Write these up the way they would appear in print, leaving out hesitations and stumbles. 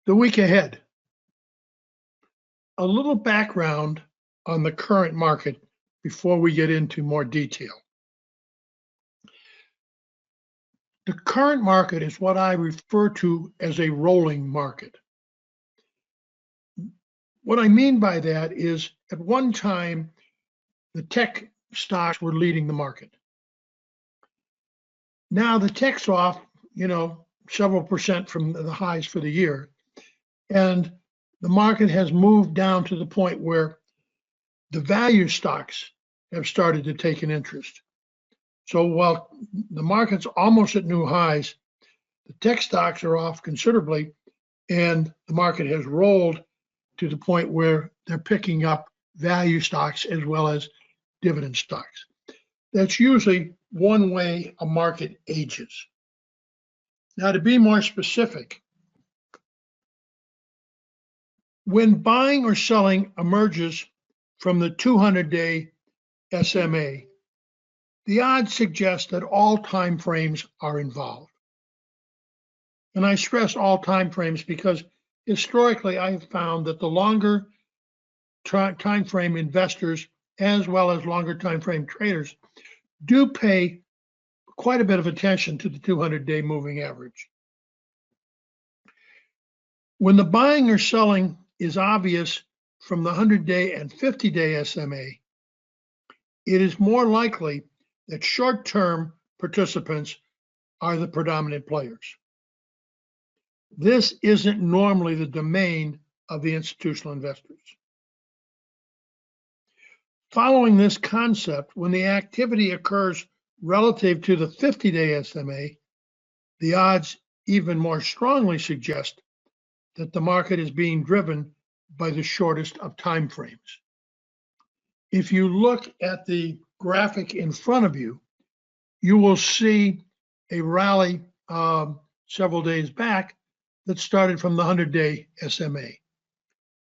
The week ahead. A little background on the current market before we get into more detail. The current market is what I refer to as a rolling market. What I mean by that is at one time, the tech stocks were leading the market. Now the tech's off, several percent from the highs for the year. And the market has moved down to the point where the value stocks have started to take an interest. So while the market's almost at new highs, the tech stocks are off considerably, and the market has rolled to the point where they're picking up value stocks as well as dividend stocks. That's usually one way a market ages. Now, to be more specific, when buying or selling emerges from the 200-day SMA, the odds suggest that all time frames are involved. And I stress all time frames because historically I have found that the longer time frame investors as well as longer time frame traders do pay quite a bit of attention to the 200-day moving average. When the buying or selling is obvious from the 100-day and 50-day SMA, it is more likely that short-term participants are the predominant players. This isn't normally the domain of the institutional investors. Following this concept, when the activity occurs relative to the 50-day SMA, the odds even more strongly suggest that the market is being driven by the shortest of time frames. If you look at the graphic in front of you, you will see a rally several days back that started from the 100-day SMA,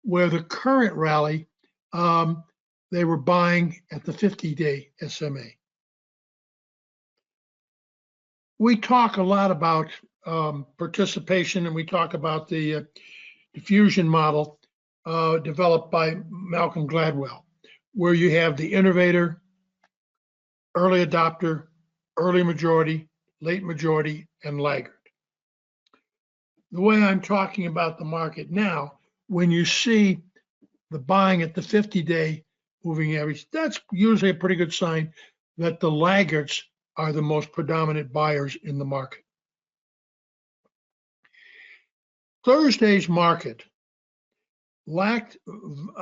where the current rally, they were buying at the 50-day SMA. We talk a lot about participation, and we talk about the diffusion model developed by Malcolm Gladwell, where you have the innovator, early adopter, early majority, late majority, and laggard. The way I'm talking about the market now, when you see the buying at the 50-day moving average, that's usually a pretty good sign that the laggards are the most predominant buyers in the market. Thursday's market lacked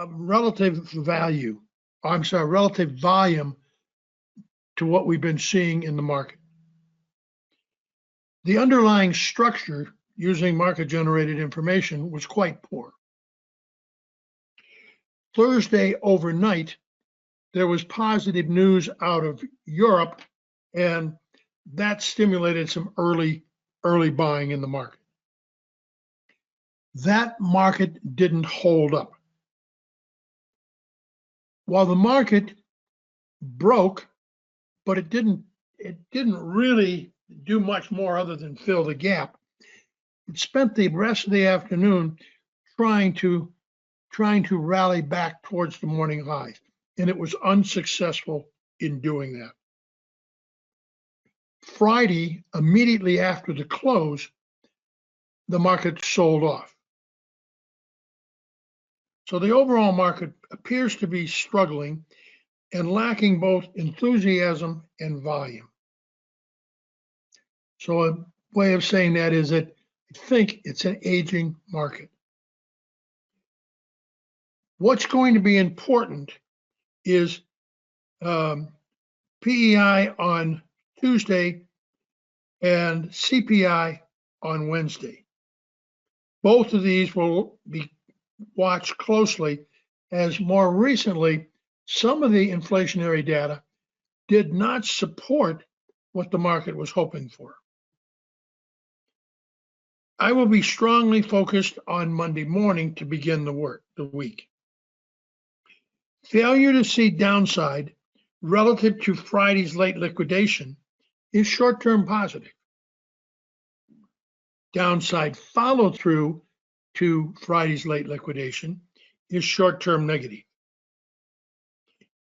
relative volume to what we've been seeing in the market. The underlying structure using market-generated information was quite poor. Thursday overnight, there was positive news out of Europe, and that stimulated some early buying in the market. That market didn't hold up. While the market broke, but it didn't really do much more other than fill the gap. It spent the rest of the afternoon trying to rally back towards the morning highs, and it was unsuccessful in doing that. Friday, immediately after the close, the market sold off. So the overall market appears to be struggling and lacking both enthusiasm and volume. So a way of saying that is that I think it's an aging market. What's going to be important is PEI on Tuesday and CPI on Wednesday. Both of these will be watched closely, as more recently, some of the inflationary data did not support what the market was hoping for. I will be strongly focused on Monday morning to begin the week. Failure to see downside relative to Friday's late liquidation is short-term positive. Downside follow-through to Friday's late liquidation is short-term negative.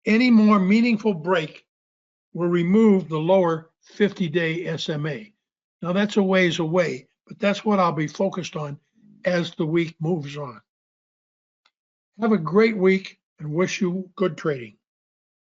Any more meaningful break will remove the lower 50-day SMA. Now that's a ways away, but that's what I'll be focused on as the week moves on. Have a great week and wish you good trading.